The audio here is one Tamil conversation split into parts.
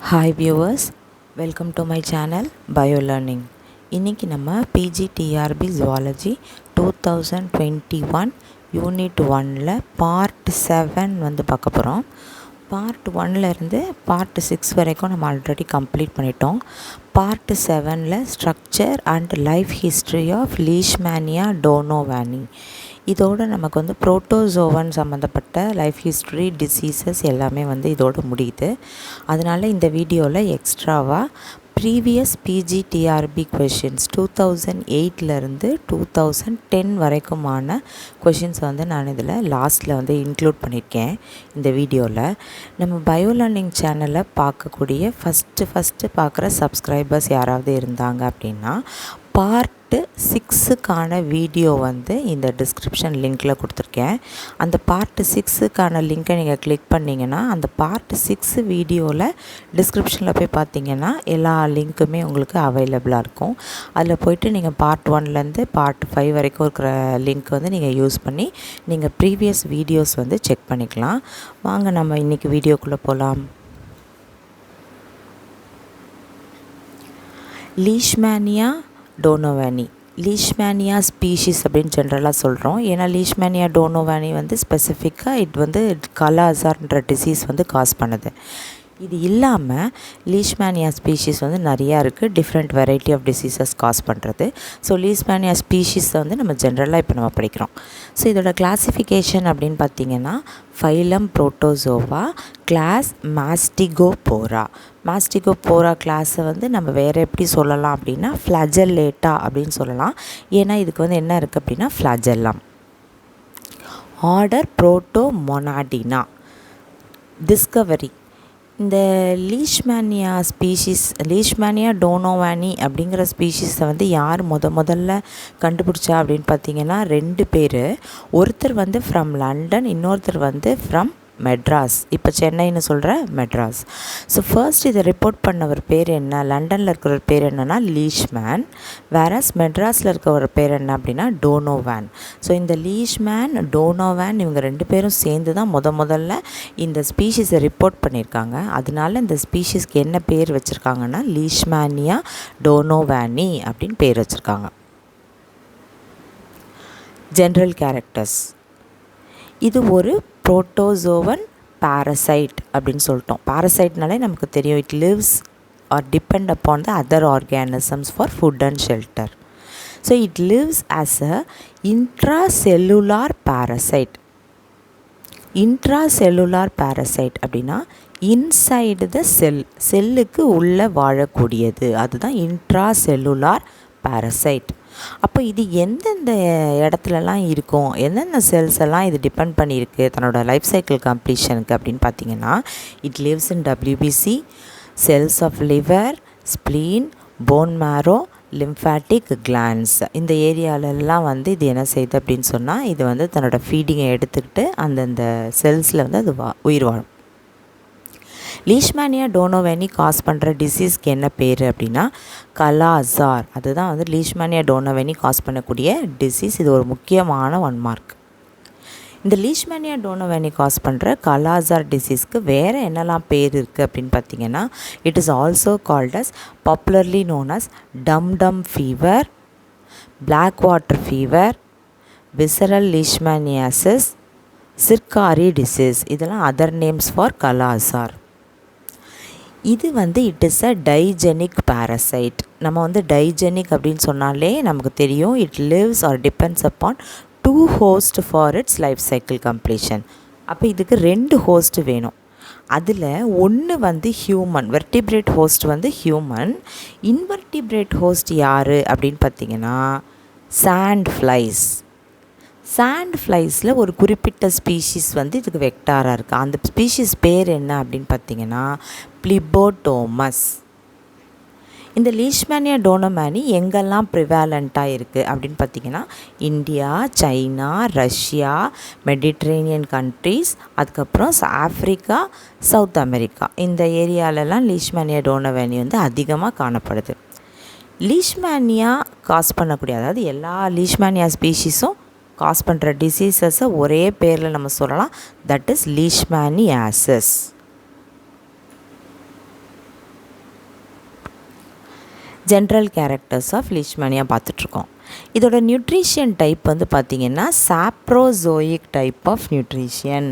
Hi viewers, welcome to my channel Bio Learning. இன்னைக்கு நம்ம PGTRB Zoology 2021 Unit 1ல Part 7 வந்து பார்க்க போகிறோம். Part 1ல இருந்து Part 6 வரைக்கும் நம்ம ஆல்ரெடி கம்ப்ளீட் பண்ணிட்டோம். Part 7ல Structure and Life History of Leshmania Donovani. இதோடு நமக்கு வந்து புரோட்டோசோவன் சம்மந்தப்பட்ட லைஃப் ஹிஸ்ட்ரி டிசீசஸ் எல்லாமே வந்து இதோடு முடியுது. அதனால் இந்த வீடியோவில் எக்ஸ்ட்ராவாக ப்ரீவியஸ் பிஜிடிஆர்பி கொஷின்ஸ் 2008லேருந்து 2010 வரைக்குமான கொஷின்ஸ் வந்து நான் இதில் லாஸ்ட்டில் வந்து இன்க்ளூட் பண்ணியிருக்கேன். இந்த வீடியோவில் நம்ம பயோ லேர்னிங் சேனலை பார்க்கக்கூடிய ஃபஸ்ட்டு பார்க்குற சப்ஸ்கிரைபர்ஸ் யாராவது இருந்தாங்க அப்படின்னா பார்ட் 6க்கான வீடியோ வந்து இந்த டிஸ்கிரிப்ஷன் லிங்க்கில் கொடுத்துருக்கேன். அந்த பார்ட் 6க்கான லிங்க்கை நீங்கள் கிளிக் பண்ணிங்கன்னா அந்த பார்ட் 6 வீடியோவில் டிஸ்கிரிப்ஷனில் போய் பார்த்தீங்கன்னா எல்லா லிங்க்குமே உங்களுக்கு அவைலபிளாக இருக்கும். அதில் போய்ட்டு நீங்கள் பார்ட் 1லேருந்து பார்ட் 5 வரைக்கும் இருக்கிற லிங்க் வந்து நீங்கள் யூஸ் பண்ணி நீங்கள் ப்ரீவியஸ் வீடியோஸ் வந்து செக் பண்ணிக்கலாம். வாங்க நம்ம இன்றைக்கி வீடியோக்குள்ளே போகலாம். லீஷ்மேனியா டோனோவானி லீஷ்மேனியா ஸ்பீஷீஸ் அப்படின்னு ஜென்ரலாக சொல்கிறோம். ஏன்னா லீஷ்மேனியா டோனோவானி வந்து ஸ்பெசிஃபிக்காக இது காலா அசார்ன்ற டிசீஸ் வந்து காஸ் பண்ணுது. இது இல்லாமல் லீஷ்மேனியா ஸ்பீஷீஸ் வந்து நிறையா இருக்குது, different variety of diseases cause பண்ணுறது. ஸோ லீஷ்மேனியா ஸ்பீஷீஸை வந்து நம்ம ஜென்ரலாக இப்போ நம்ம படிக்கிறோம். ஸோ இதோட கிளாஸிஃபிகேஷன் அப்படின்னு பார்த்திங்கன்னா ஃபைலம் புரோட்டோசோவா, கிளாஸ் மாஸ்டிகோபோரா. மாஸ்டிகோபோரா கிளாஸை வந்து நம்ம வேறு எப்படி சொல்லலாம் அப்படின்னா ஃப்ளாஜெல்லேட்டா அப்படின்னு சொல்லலாம். ஏன்னா இதுக்கு வந்து என்ன இருக்குது அப்படின்னா ஃப்ளாஜெல்லம். ஆர்டர் புரோட்டோமொனாடினா. டிஸ்கவரி. இந்த லீஷ்மேனியா ஸ்பீஷீஸ் லீஷ்மேனியா டோனோவானி அப்படிங்கிற ஸ்பீஷீஸை வந்து யார் முதல்ல கண்டுபிடிச்சா அப்படின்னு பார்த்தீங்கன்னா 2 பேர். ஒருத்தர் வந்து ஃப்ரம் லண்டன், இன்னொருத்தர் வந்து ஃப்ரம் மெட்ராஸ். இப்போ சென்னைன்னு சொல்கிற மெட்ராஸ். ஸோ ஃபர்ஸ்ட் இதை ரிப்போர்ட் பண்ணவர் பேர் என்ன, லண்டனில் இருக்கிற பேர் என்னென்னா லீஷ்மேன், வேறஸ் மெட்ராஸில் இருக்கிற பேர் என்ன அப்படின்னா டோனோவான். ஸோ இந்த லீஷ்மேன் டோனோவான் இவங்க 2 பேரும் சேர்ந்து தான் முதல்ல இந்த ஸ்பீஷீஸை ரிப்போர்ட் பண்ணியிருக்காங்க. அதனால இந்த ஸ்பீஷீஸ்க்கு என்ன பேர் வச்சுருக்காங்கன்னா லீஷ்மேனியா டோனோவானி அப்படின்னு பேர் வச்சுருக்காங்க. General characters. இது ஒரு புரோட்டோசோவன் பாரசைட் அப்படின்னு சொல்லிட்டோம். பாரசைட்னாலே நமக்கு தெரியும், it lives R depend upon the other organisms for food and shelter. So it lives as a intracellular parasite. Intracellular parasite அப்படின்னா இன்சைடு த செல்லுக்கு உள்ளே வாழக்கூடியது, அதுதான் இன்ட்ராசெல்லுலார் பாரசைட். அப்போ இது எந்தெந்த இடத்துலலாம் இருக்கும், எந்தெந்த செல்ஸ் எல்லாம் இது டிபெண்ட் பண்ணியிருக்கு தன்னோட லைஃப் சைக்கிள் கம்ப்ளீஷனுக்கு அப்படின்னு பார்த்தீங்கன்னா it lives in WBC, cells of liver, spleen, bone marrow, lymphatic glands. இந்த ஏரியாலெல்லாம் வந்து இது என்ன செய்யுது அப்படின்னு சொன்னால் இது வந்து தன்னோட ஃபீடிங்கை எடுத்துக்கிட்டு அந்தந்த செல்ஸில் வந்து அது உயிர் வாழும். லீஷ்மேனியா டோனோவானி காஸ் பண்ணுற டிசீஸ்க்கு என்ன பேர் அப்படின்னா காலா அசார். அதுதான் வந்து லீஷ்மேனியா டோனோவானி காஸ் பண்ணக்கூடிய டிசீஸ். இது ஒரு முக்கியமான 1 மார்க். இந்த லீஷ்மேனியா டோனோவானி காஸ் பண்ணுற காலா அசார் டிசீஸ்க்கு வேறு என்னெல்லாம் பேர் இருக்குது அப்படின்னு பார்த்தீங்கன்னா it is also called as popularly known as dum fever, black water fever, visceral leishmaniasis, sarkari disease. இதெல்லாம் other names for kala azar. இது வந்து it is a digenic parasite. நம்ம வந்து டைஜெனிக் அப்படின்னு சொன்னாலே நமக்கு தெரியும், it lives or depends upon 2 host for its life cycle completion. அப்போ இதுக்கு 2 ஹோஸ்ட் வேணும். அதில் ஒன்று வந்து ஹியூமன், வெர்டிபிரேட் ஹோஸ்ட் வந்து ஹியூமன். இன்வெர்டிபிரேட் ஹோஸ்ட் யார் அப்படின்னு பார்த்தீங்கன்னா சாண்ட் ஃப்ளைஸ். சாண்ட் ஃப்ளைஸில் ஒரு குறிப்பிட்ட ஸ்பீஷீஸ் வந்து இதுக்கு வெக்டாராக இருக்குது. அந்த ஸ்பீஷீஸ் பேர் என்ன அப்படின்னு பார்த்தீங்கன்னா பிளிபோடோமஸ். இந்த லீஷ்மேனியா டோனோவானி எங்கெல்லாம் ப்ரிவேலண்ட்டாக இருக்குது அப்படின்னு பார்த்தீங்கன்னா India, China, Russia, Mediterranean countries, அதுக்கப்புறம் ஆஃப்ரிக்கா, சவுத் அமெரிக்கா. இந்த ஏரியாலெல்லாம் லீஷ்மேனியா டோனோவானி வந்து அதிகமாக காணப்படுது. லீஷ்மேனியா காஸ் பண்ணக்கூடிய, அதாவது எல்லா லீஷ்மேனியா ஸ்பீஷீஸும் காஸ் பண்ணுற டிசீசஸை ஒரே பேரில் நம்ம சொல்லலாம், that is leishmaniasis. General characters of Leishmania பார்த்துட்ருக்கோம். இதோட நியூட்ரிஷன் டைப் வந்து பார்த்திங்கன்னா சாப்ரோசோயிக் டைப் ஆஃப் நியூட்ரிஷன்.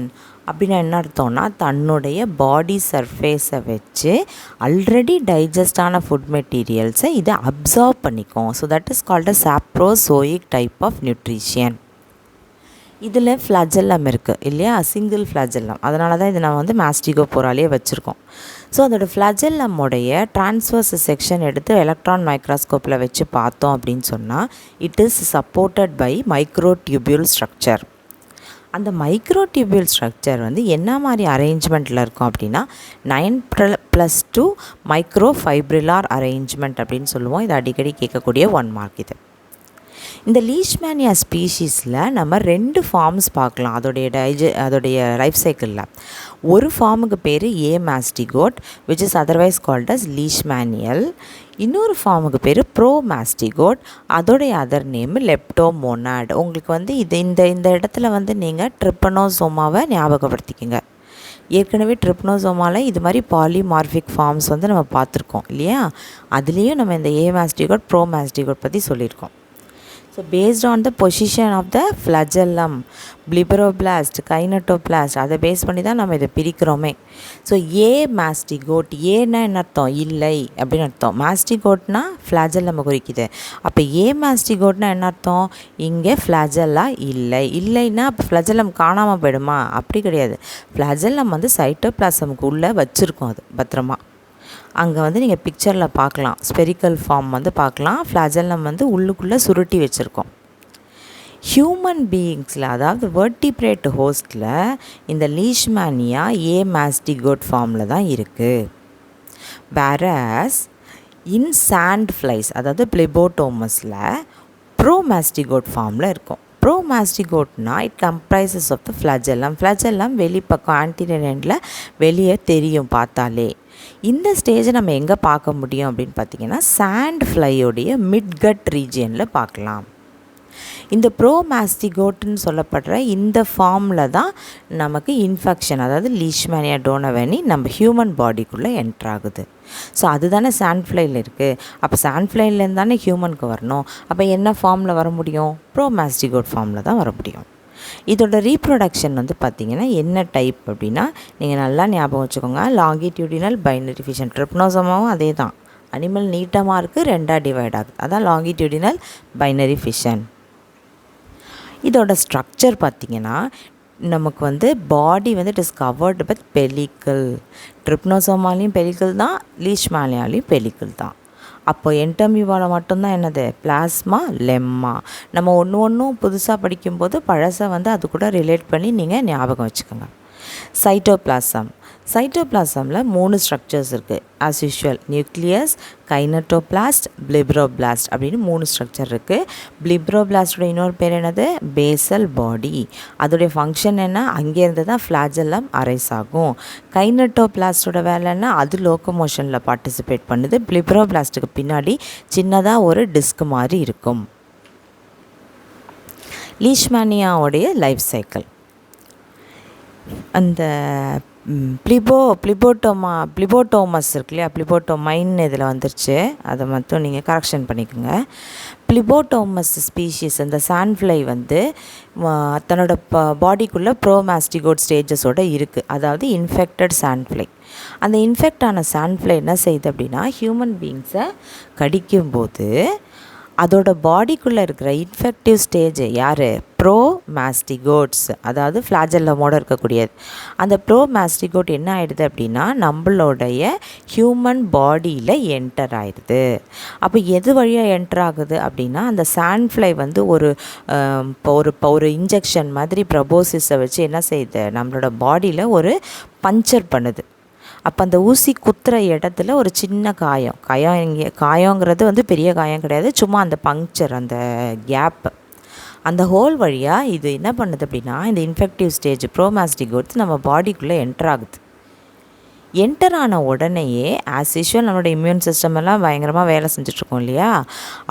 அப்படின்னா என்ன அர்த்தம்னா, தன்னுடைய பாடி சர்ஃபேஸை வச்சு ஆல்ரெடி டைஜஸ்டான ஃபுட் மெட்டீரியல்ஸை இதை அப்சார்ப் பண்ணிக்கும். So that is called a saprozoic type of nutrition. இதில் ஃப்ளாஜெல்லம் இருக்குது இல்லையா, சிங்கிள் ஃப்ளாஜெல்லம். அதனால தான் இதை நம்ம வந்து மாஸ்டிகோபோராலேயே வச்சுருக்கோம். ஸோ அதோட ஃப்ளாஜெல்லமுடைய ட்ரான்ஸ்வர்ஸ் செக்ஷன் எடுத்து எலக்ட்ரான் மைக்ரோஸ்கோப்பில் வச்சு பார்த்தோம் அப்படின்னு சொன்னால் it is supported by microtubule structure. அந்த மைக்ரோடியூபியூல் ஸ்ட்ரக்சர் வந்து என்ன மாதிரி அரேஞ்ச்மெண்ட்டில் இருக்கும் அப்படின்னா 9+2 மைக்ரோ ஃபைப்ரிலார் அரேஞ்ச்மெண்ட் அப்படின்னு சொல்லுவோம். இது அடிக்கடி கேட்கக்கூடிய 1 மார்க் இது. இந்த லீஷ்மேனியா ஸ்பீஷீஸில் நம்ம 2 ஃபார்ம்ஸ் பார்க்கலாம் அதோடைய லைஃப் சைக்கிளில். ஒரு ஃபார்முக்கு பேர் amastigote which is otherwise called as leishmanial. இன்னொரு ஃபார்முக்கு பேர் ப்ரோ மாஸ்டிகோட், அதோடைய அதர் நேம் லெப்டோமோனாட். உங்களுக்கு வந்து இந்த இடத்துல வந்து நீங்கள் ட்ரிப்பனோசோமாவை ஞாபகப்படுத்திக்கோங்க. ஏற்கனவே ட்ரிப்னோசோமாவில் இது மாதிரி பாலிமார்பிக் ஃபார்ம்ஸ் வந்து நம்ம பார்த்துருக்கோம் இல்லையா. அதுலேயும் நம்ம இந்த ஏ மாஸ்டிகோட் ப்ரோ மாஸ்டிகோட் பற்றி சொல்லியிருக்கோம். So based on the position of the flagellum, blepharoplast, kinetoplast, அதை பேஸ் பண்ணி தான் நம்ம இதை பிரிக்கிறோமே. ஸோ ஏ மாஸ்டிகோட், ஏன்னா என்ன அர்த்தம், இல்லை அப்படின்னு அர்த்தம். மாஸ்டிகோட்னா ஃப்ளாஜெல்லம் குறிக்குது. அப்போ ஏ மாஸ்டிகோட்னா என்ன அர்த்தம், இங்கே ஃப்ளாஜெல்லா இல்லைன்னா அப்போ ஃப்ளஜெல்லம் காணாமல் போயிடுமா, அப்படி கிடையாது. ஃப்ளாஜெல்லம் வந்து சைட்டோபிளாசமுக்கு உள்ளே வச்சுருக்கோம், அது பத்திரமா. அங்கே வந்து நீங்கள் பிக்சரில் பார்க்கலாம், ஸ்பெரிக்கல் ஃபார்ம் வந்து பார்க்கலாம். ஃப்ளாஜெல்லம் வந்து உள்ளுக்குள்ளே சுருட்டி வச்சுருக்கோம். ஹியூமன் பீயிங்ஸில், அதாவது வெர்டிப்ரேட் ஹோஸ்ட்டில் இந்த லீஷ்மேனியா ஏ மாஸ்டிகோட் ஃபார்மில் தான் இருக்குது. வேரஸ் இன் சாண்ட் ஃப்ளைஸ், அதாவது பிளிபோட்டோமஸில் ப்ரோ மாஸ்டிகோட் ஃபார்மில் இருக்கும். ப்ரோ மாஸ்டிகோட்னா it comprises of the flagellum. Flagellum வெளிப்பக்கம் ஆன்டீரியர் எண்டில் வெளியே தெரியும் பார்த்தாலே. இந்த ஸ்டேஜை நம்ம எங்கே பார்க்க முடியும் அப்படின்னு பார்த்திங்கன்னா சாண்ட் ஃப்ளையோடைய மிட்கட் ரீஜியனில் பார்க்கலாம். இந்த ப்ரோ மாஸ்டிகோட்னு சொல்லப்படுற இந்த ஃபார்மில் தான் நமக்கு இன்ஃபெக்ஷன், அதாவது லீஷ்மேனியா டோனவனி நம்ம ஹியூமன் பாடிக்குள்ளே என்ட்ராகுது. ஸோ அதுதானே சாண்ட் ஃப்ளையில் இருக்குது. அப்போ சாண்ட் ஃப்ளைலேருந்து தானே ஹியூமனுக்கு வரணும். அப்போ என்ன ஃபார்மில் வர முடியும், ப்ரோ மாஸ்டிகோட் ஃபார்மில் தான் வர முடியும். இதோட ரீப்ரொடக்ஷன் வந்து பார்த்திங்கன்னா என்ன டைப் அப்படின்னா, நீங்கள் நல்லா ஞாபகம் வச்சுக்கோங்க, லாங்கிடியூடினல் பைனரி ஃபிஷன். ட்ரிப்னோசோமாவும் அதே தான், அனிமல் நீட்டமாக இருக்குது, 2ஆக டிவைட் ஆகுது, அதான் லாங்கிடியூடினல் பைனரி ஃபிஷன். இதோட ஸ்ட்ரக்சர் பார்த்திங்கன்னா நமக்கு வந்து பாடி வந்து இட் இஸ் கவர்டு வித் பெலிக்கிள். ட்ரிப்னோசோமாலையும் பெலிக்கிள் தான், லீஷ்மேனியாலையும் பெலிக்கிள் தான். அப்போ என்டமிவாவில் மட்டும்தான் என்னது, பிளாஸ்மா, லெம்மா. நம்ம ஒன்றும் புதுசாக படிக்கும்போது பழசை வந்து அது கூட ரிலேட் பண்ணி நீங்கள் ஞாபகம் வச்சுக்கோங்க. சைட்டோபிளாசமில் 3 ஸ்ட்ரக்சர்ஸ் இருக்குது. ஆஸ் யூஷுவல் நியூக்ளியஸ், கைனட்டோபிளாஸ்ட், பிளிப்ரோபிளாஸ்ட் அப்படின்னு 3 ஸ்ட்ரக்சர் இருக்குது. பிளிப்ரோபிளாஸ்டோட இன்னொரு பேர் என்னது, பேசல் பாடி. அதோடைய ஃபங்க்ஷன் என்ன, அங்கேருந்து தான் ஃப்ளாஜெல்லம் அரைஸ் ஆகும். கைனட்டோபிளாஸ்டோட வேலைன்னா அது லோக்கோமோஷனில் பார்ட்டிசிபேட் பண்ணுது. பிளிப்ரோபிளாஸ்ட்டுக்கு பின்னாடி சின்னதாக ஒரு டிஸ்க் மாதிரி இருக்கும். லீஷ்மேனியாவுடைய லைஃப் சைக்கிள், அந்த பிளிபோட்டோமஸ் இருக்கு இல்லையா, பிளிபோட்டோமைன் இதில் வந்துருச்சு, அதை மட்டும் நீங்கள் கரெக்ஷன் பண்ணிக்கோங்க. பிளிபோட்டோமஸ் ஸ்பீஷீஸ் இந்த சாண்ட்ஃப்ளை வந்து தன்னோட பாடிக்குள்ளே ப்ரோ மாஸ்டிகோட் ஸ்டேஜஸோடு இருக்குது, அதாவது இன்ஃபெக்டட் சாண்ட்ஃப்ளை. அந்த இன்ஃபெக்ட் ஆன சாண்ட்ஃப்ளை என்ன செய்யுது அப்படின்னா, ஹியூமன் பீயிங்ஸை கடிக்கும்போது அதோட பாடிக்குள்ளே இருக்கிற இன்ஃபெக்டிவ் ஸ்டேஜ் யார், ப்ரோ மாஸ்டிகோட்ஸ், அதாவது ஃப்ளாஜெல்லமோடு இருக்கக்கூடியது. அந்த ப்ரோ மாஸ்டிகோட் என்ன ஆகிடுது அப்படின்னா நம்மளுடைய ஹியூமன் பாடியில் என்டர் ஆகிடுது. அப்போ எது வழியாக என்டர் ஆகுது அப்படின்னா, அந்த சாண்ட்ஃப்ளை வந்து ஒரு இன்ஜெக்ஷன் மாதிரி ப்ரபோசிஸை வச்சு என்ன செய்யுது, நம்மளோட பாடியில் ஒரு பஞ்சர் பண்ணுது. அப்போ அந்த ஊசி குத்துற இடத்துல ஒரு சின்ன காயங்கிறது வந்து பெரிய காயம் கிடையாது, சும்மா அந்த பங்க்சர், அந்த கேப், அந்த ஹோல் வழியாக இது என்ன பண்ணுது அப்படின்னா இந்த இன்ஃபெக்டிவ் ஸ்டேஜ் ப்ரோ மாஸ்டிகோட்ஸ் நம்ம பாடிக்குள்ளே என்டர் ஆகுது. என்டர் ஆன உடனேயே ஆஸ் யூஷுவல் நம்மளோட இம்யூன் சிஸ்டம் எல்லாம் பயங்கரமாக வேலை செஞ்சிட்ருக்கோம் இல்லையா.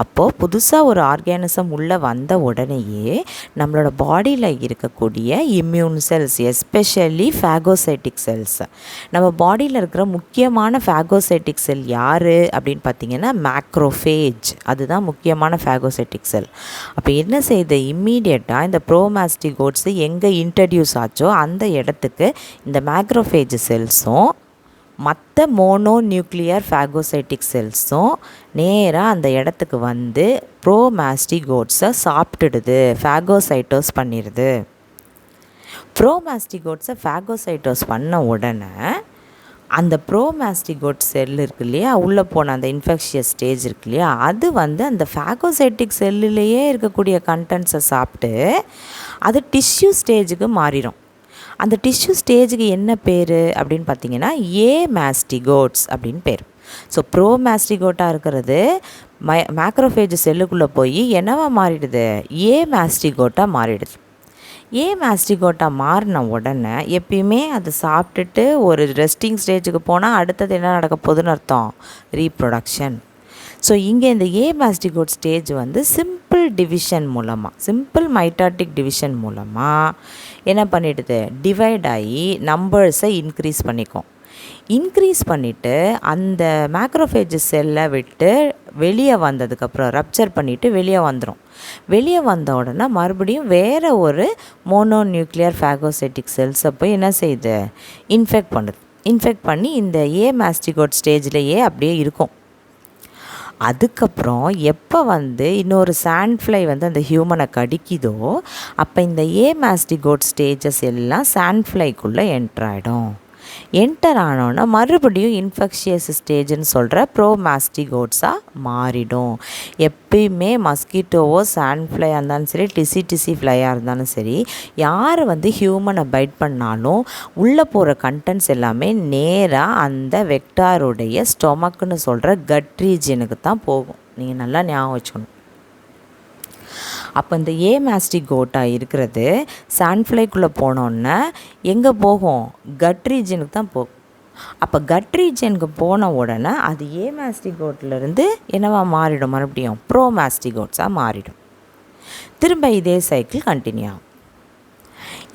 அப்போது புதுசாக ஒரு ஆர்கானிசம் உள்ளே வந்த உடனேயே நம்மளோட பாடியில் இருக்கக்கூடிய immune cells, especially phagocytic cells, நம்ம பாடியில் இருக்கிற முக்கியமான ஃபேகோசைட்டிக் செல் யார் அப்படின்னு பார்த்திங்கன்னா மேக்ரோஃபேஜ். அதுதான் முக்கியமான ஃபேகோசைட்டிக் செல். அப்போ என்ன செய்யுது, இம்மீடியட்டாக இந்த ப்ரோமாஸ்டிகோட்ஸு எங்கே இன்ட்ரடியூஸ் ஆச்சோ அந்த இடத்துக்கு இந்த மேக்ரோஃபேஜ் செல்ஸும் மற்ற மோனோ நியூக்ளியர் ஃபேகோசைட்டிக் செல்ஸும் நேராக அந்த இடத்துக்கு வந்து ப்ரோமாஸ்டிகோட்ஸை சாப்பிட்டுடுது, ஃபேகோசைட்டோஸ் பண்ணிடுது. ப்ரோமாஸ்டிகோட்ஸை ஃபேகோசைட்டோஸ் பண்ண உடனே அந்த ப்ரோமாஸ்டிகோட் செல் இருக்கு இல்லையா, உள்ளே போன அந்த இன்ஃபெக்ஷியஸ் ஸ்டேஜ் இருக்கு இல்லையா, அது வந்து அந்த ஃபேகோசைட்டிக் செல்லுலேயே இருக்கக்கூடிய கண்டென்ட்ஸை சாப்பிட்டு அது டிஷ்யூ ஸ்டேஜுக்கு மாறிடும். அந்த டிஷ்யூ ஸ்டேஜுக்கு என்ன பேர் அப்படின்னு பார்த்தீங்கன்னா ஏமாஸ்டிகோட்ஸ் அப்படின்னு பேர். ஸோ ப்ரோமாஸ்டிகோட்டாக இருக்கிறது மேக்ரோஃபேஜ் செல்லுக்குள்ளே போய் என்னவா மாறிடுது, ஏமாஸ்டிகோட்டாக மாறிடுது. ஏமாஸ்டிகோட்டாக மாறின உடனே எப்பயுமே அதை சாப்பிட்டுட்டு ஒரு ரெஸ்டிங் ஸ்டேஜுக்கு போனால் அடுத்தது என்ன நடக்க போகுதுன்னு அர்த்தம், ரீப்ரொடக்ஷன். ஸோ இங்கே இந்த ஏமாஸ்டிகோட் ஸ்டேஜ் வந்து சிம்பிள் டிவிஷன் மூலமாக, சிம்பிள் மைட்டாட்டிக் டிவிஷன் மூலமாக என்ன பண்ணிடுது, டிவைட் ஆகி நம்பர்ஸை இன்க்ரீஸ் பண்ணிக்கும். இன்க்ரீஸ் பண்ணிவிட்டு அந்த மேக்ரோஃபேஜ் செல்லை விட்டு வெளியே வந்ததுக்கப்புறம் ரப்சர் பண்ணிவிட்டு வெளியே வந்துடும். வெளியே வந்த உடனே மறுபடியும் வேறு ஒரு மோனோ நியூக்ளியர் ஃபேகோசைட்டிக் செல்ஸை போய் என்ன செய்யுது, இன்ஃபெக்ட் பண்ணுது. இன்ஃபெக்ட் பண்ணி இந்த ஏமாஸ்டிகோட் ஸ்டேஜ்லேயே அப்படியே இருக்கும். அதுக்கப்புறம் எப்போ வந்து இன்னொரு சாண்ட்ஃப்ளை வந்து அந்த ஹியூமனை கடிக்குதோ அப்போ இந்த ஏமாஸ்டிகோட் ஸ்டேஜஸ் எல்லாம் சாண்ட்ஃப்ளைக்குள்ளே என்டர் ஆகிடும். என்டர் ஆனோன்னா மறுபடியும் இன்ஃபெக்ஷியஸ் ஸ்டேஜ்னு சொல்கிற ப்ரோமாஸ்டிகோட்ஸாக மாறிடும். எப்பயுமே மஸ்கிட்டோவோ சாண்ட்ஃப்ளையாக இருந்தாலும் சரி, டிசி ஃப்ளையாக இருந்தாலும் சரி, யார் வந்து ஹியூமனை பைட் பண்ணாலும் உள்ளே போகிற கண்டென்ட்ஸ் எல்லாமே நேராக அந்த வெக்டாருடைய ஸ்டொமக்குன்னு சொல்கிற கட் ரீஜனுக்கு தான் போகும். நீங்கள் நல்லா ஞாபகம் வச்சுக்கணும். அப்போ இந்த ஏமாஸ்டிகோட்டாக இருக்கிறது சாண்ட்ஃப்ளைக்குள்ளே போனோன்னே எங்கே போகும், கட் ரீஜனுக்கு தான் போகும். அப்போ கட் ரீஜனுக்கு போன உடனே அது ஏமாஸ்டிகோட்லேருந்து என்னவா மாறிடும், மறுபடியும் ப்ரோமாஸ்டிகோட்ஸாக மாறிடும். திரும்ப இதே சைக்கிள் கண்டினியூ ஆகும்.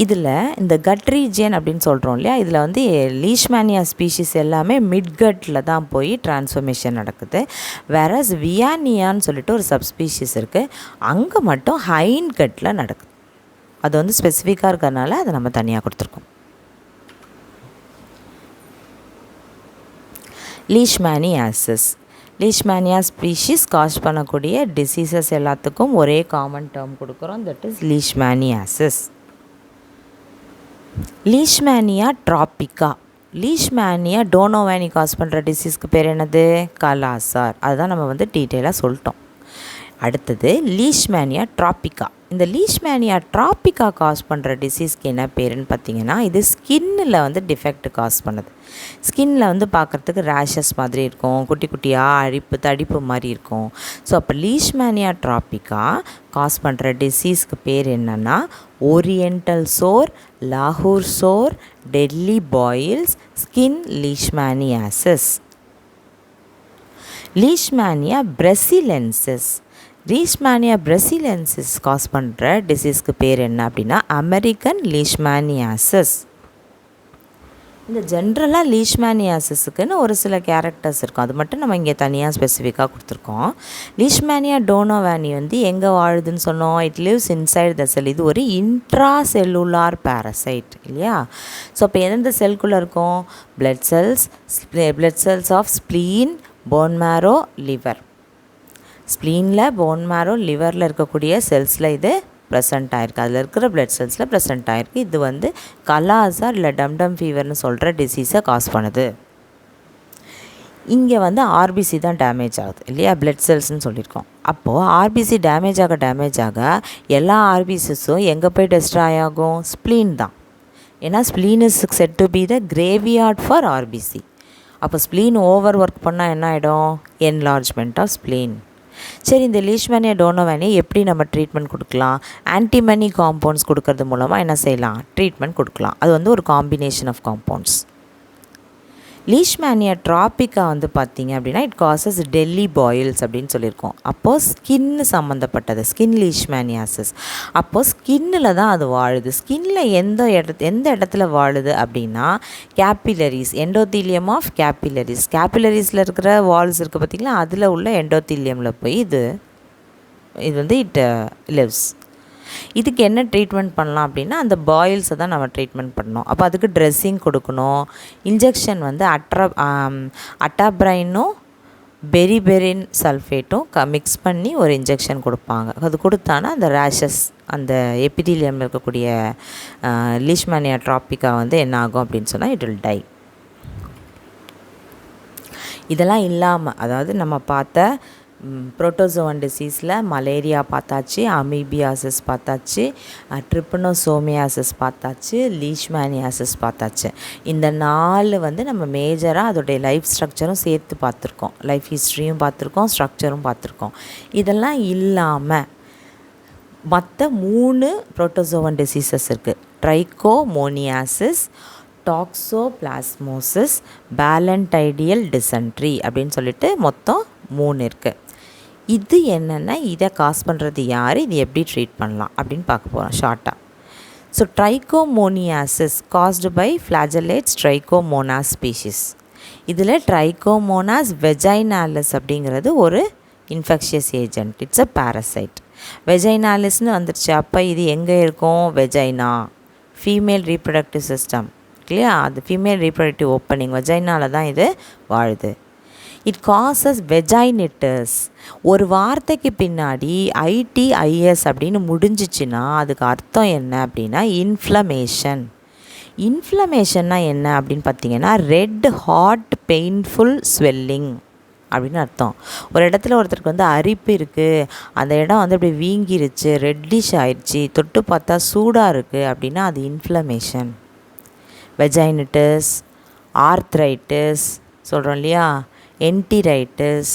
இதில் இந்த கட் ரீஜியன் அப்படின்னு சொல்கிறோம் இல்லையா, இதில் வந்து லீஷ்மானியா ஸ்பீஷிஸ் எல்லாமே மிட்கட்டில் தான் போய் டிரான்ஸ்ஃபர்மேஷன் நடக்குது. வேறஸ் வியானியான்னு சொல்லிட்டு ஒரு சப்ஸ்பீஷிஸ் இருக்குது, அங்கே மட்டும் ஹைன் கட்டில் நடக்குது. அது வந்து ஸ்பெசிஃபிக்காக இருக்கிறதுனால அதை நம்ம தனியாக கொடுத்துருக்கோம். லீஷ்மானியாசிஸ், லீஷ்மானியா ஸ்பீஷிஸ் காஸ் பண்ணக்கூடிய டிசீசஸ் எல்லாத்துக்கும் ஒரே காமன் டேர்ம் கொடுக்குறோம், தட் இஸ் லீஷ்மானியாசிஸ். லீஷ்மானியா ட்ராபிகா, லீஷ்மானியா டோனோவானி காஸ் பண்ணுற டிசீஸ்க்கு பேர் என்னது, கலாசார். அதுதான் நம்ம வந்து டீட்டெயிலாக சொல்லிட்டோம். அடுத்தது லீஷ்மானியா ட்ராபிகா. இந்த லீஷ்மானியா ட்ராபிகா காஸ் பண்ணுற டிசீஸ்க்கு என்ன பேருன்னு பார்த்தீங்கன்னா, இது ஸ்கின்னில் வந்து டிஃபெக்ட் காஸ் பண்ணுது. ஸ்கின்னில் வந்து பார்க்குறதுக்கு ரேஷஸ் மாதிரி இருக்கும், குட்டி குட்டியாக தடிப்பு மாதிரி இருக்கும். ஸோ அப்போ லீஷ்மானியா ட்ராபிகா காஸ் பண்ணுற டிசீஸ்க்கு பேர் என்னென்னா ஓரியண்டல் சோர், லாகூர் சோர், டெட்லி பாயில்ஸ், ஸ்கின் லீஷ்மானியாசிஸ். லீஷ்மானியா பிரசிலென்சிஸ், லீஷ்மானியா பிரசிலென்சிஸ் காஸ் பண்ணுற டிசீஸ்க்கு பேர் என்ன அப்படின்னா அமெரிக்கன் லீஷ்மானியாசிஸ். இந்த ஜென்ரலாக லீஷ்மானியாசிஸுக்குன்னு ஒரு சில கேரக்டர்ஸ் இருக்கும், அது மட்டும் நம்ம இங்கே தனியாக ஸ்பெசிஃபிக்காக கொடுத்துருக்கோம். லீஷ்மானியா டோனோவானி வந்து எங்கே வாழுதுன்னு சொன்னோம், it lives inside the cell. இது ஒரு இன்ட்ரா செல்லுலார் பேரசைட் இல்லையா. ஸோ அப்போ எந்தெந்த செல்குள்ளே இருக்கும், blood cells of spleen, bone marrow, liver. ஸ்ப்ளீனில், போன் மேரோ, லிவரில் இருக்கக்கூடிய செல்ஸில் இது ப்ரெசண்ட் ஆகிருக்கு, அதில் இருக்கிற பிளட் செல்ஸில் ப்ரெசண்ட் ஆகிருக்கு. இது வந்து கலாசார் இல்லை டம்டம் ஃபீவர்னு சொல்கிற டிசீஸை காஸ் பண்ணுது. இங்கே வந்து ஆர்பிசி தான் டேமேஜ் ஆகுது இல்லையா, பிளட் செல்ஸ்ன்னு சொல்லியிருக்கோம். அப்போது ஆர்பிசி டேமேஜ் ஆக எல்லா ஆர்பிசிஸும் எங்கே போய் டெஸ்ட்ராய் ஆகும், ஸ்ப்ளீன் தான். ஏன்னா spleen is said to be the graveyard for RBC. அப்போ ஸ்ப்ளீன் ஓவர் ஒர்க் பண்ணால் என்ன ஆகிடும், என்லார்ஜ்மெண்ட் ஆஃப் ஸ்ப்ளீன். சரி, இந்த லீஷ்மானியா டோனோவானி எப்படி நம்ம ட்ரீட்மெண்ட் கொடுக்கலாம், ஆன்டிமனி காம்பவுண்ட்ஸ் கொடுக்கறது மூலமாக என்ன செய்யலாம், ட்ரீட்மெண்ட் கொடுக்கலாம். அது வந்து ஒரு காம்பினேஷன் ஆஃப் காம்பவுண்ட்ஸ். லீஷ்மேனியா ட்ராபிக்கா வந்து பார்த்திங்க அப்படின்னா இட் காசஸ் டெல்லி பாயில்ஸ் அப்படின்னு சொல்லியிருக்கோம். அப்போது ஸ்கின்னு சம்மந்தப்பட்டது, ஸ்கின் லீஷ்மேனியாசிஸ். அப்போது ஸ்கின்னில் தான் அது வாழுது. ஸ்கின்னில் எந்த இடத்துல வாழுது அப்படின்னா கேப்பிலரிஸ், எண்டோத்தீலியம் ஆஃப் கேப்பிலரிஸ். கேப்பிலரிஸில் இருக்கிற வால்ஸ் இருக்குது பார்த்திங்களா, அதில் உள்ள எண்டோத்தீலியமில் போய் இது வந்து இட் லிவ்ஸ். இதுக்கு என்ன ட்ரீட்மெண்ட் பண்ணலாம் அப்படின்னா அந்த பாயில்ஸை தான் நம்ம ட்ரீட்மெண்ட் பண்ணணும். அப்போ அதுக்கு ட்ரெஸ்ஸிங் கொடுக்கணும். இன்ஜெக்ஷன் வந்து அட்டாப்ரைனும் பெரிபெரின் சல்ஃபேட்டும் மிக்ஸ் பண்ணி ஒரு இன்ஜெக்ஷன் கொடுப்பாங்க. அது கொடுத்தானா அந்த ரேஷஸ், அந்த எபிதீலியம் இருக்கக்கூடிய லீஷ்மேனியா ட்ராபிக்கா வந்து என்ன ஆகும் அப்படின்னு சொன்னால் இட் வில் டை. இதெல்லாம் இல்லாமல், அதாவது நம்ம பார்த்த புரோட்டோசோவன் டிசீஸில் மலேரியா பார்த்தாச்சு, அமீபியாசிஸ் பார்த்தாச்சு, ட்ரிப்பனோசோமியாசிஸ் பார்த்தாச்சு, லீஷ்மேனியாசிஸ் பார்த்தாச்சு. இந்த 4 வந்து நம்ம மேஜராக அதோடைய லைஃப் ஸ்ட்ரக்சரும் சேர்த்து பார்த்துருக்கோம், லைஃப் ஹிஸ்ட்ரியும் பார்த்துருக்கோம், ஸ்ட்ரக்சரும் பார்த்துருக்கோம். இதெல்லாம் இல்லாமல் மற்ற 3 புரோட்டோசோவன் டிசீசஸ் இருக்குது. ட்ரைகோமோனியாசிஸ், டாக்ஸோபிளாஸ்மோசிஸ், பேலண்டைடியல் டிசென்ட்ரி அப்படின்னு சொல்லிட்டு மொத்தம் 3 இருக்குது. இது என்னென்னா இதை காஸ் பண்ணுறது யார், இது எப்படி ட்ரீட் பண்ணலாம் அப்படின்னு பார்க்க போகிறோம் ஷார்ட்டாக. So trichomoniasis caused by flagellates trichomonas species. இதில் ட்ரைகோமோனாஸ் வெஜைனாலிஸ் அப்படிங்கிறது ஒரு infectious agent, it's a parasite. வெஜைனாலிஸ்னு வந்துடுச்சு. அப்போ இது எங்கே இருக்கும், வெஜைனா, ஃபீமேல் ரீப்ரொடக்டிவ் சிஸ்டம் இல்லையா, அது ஃபீமேல் ரீப்ரொடக்டிவ் ஓப்பனிங் வெஜைனால தான் இது வாழுது. It causes vaginitis. ஒரு வார்த்தைக்கு பின்னாடி ITIS அப்படின்னு முடிஞ்சிச்சுன்னா அதுக்கு அர்த்தம் என்ன அப்படின்னா இன்ஃப்ளமேஷன். இன்ஃப்ளமேஷன்னா என்ன அப்படின்னு பார்த்தீங்கன்னா ரெட் ஹாட் பெயின்ஃபுல் ஸ்வெல்லிங் அப்படின்னு அர்த்தம். ஒரு இடத்துல ஒருத்தருக்கு வந்து அரிப்பு இருக்குது, அந்த இடம் வந்து அப்படி வீங்கிருச்சு, ரெட்டிஷ் ஆயிடுச்சு, தொட்டு பார்த்தா சூடாக இருக்குது அப்படின்னா அது இன்ஃப்ளமேஷன். வெஜைனிட்டிஸ், ஆர்த்ரைட்டிஸ் சொல்கிறோம் இல்லையா, என்டிரைட்டிஸ்,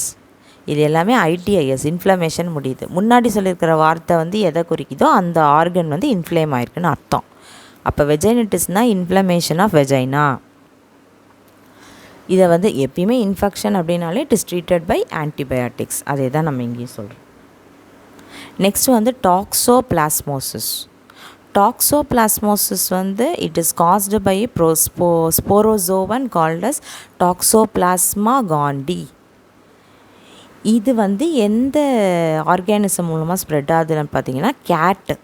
இது எல்லாமே ITIS இன்ஃப்ளமேஷன் முடியுது. முன்னாடி சொல்லியிருக்கிற வார்த்தை வந்து எதை குறிக்குதோ அந்த ஆர்கன் வந்து இன்ஃப்ளேம் ஆயிருக்குன்னு அர்த்தம். அப்போ வெஜைனிட்டிஸ்னால் இன்ஃப்ளமேஷன் ஆஃப் வெஜைனா. இதை வந்து எப்பயுமே இன்ஃபெக்ஷன் அப்படின்னாலே it is treated by antibiotics. அதே தான் நம்ம இங்கேயும் சொல்கிறோம். நெக்ஸ்ட் வந்து டாக்ஸோபிளாஸ்மோசிஸ். டாக்ஸோபிளாஸ்மோசிஸ் வந்து it is caused by sporozoan called as toxoplasma gondii. இது வந்து எந்த ஆர்கானிசம் மூலமாக ஸ்ப்ரெட் ஆகுதுன்னு பார்த்தீங்கன்னா கேட்டு.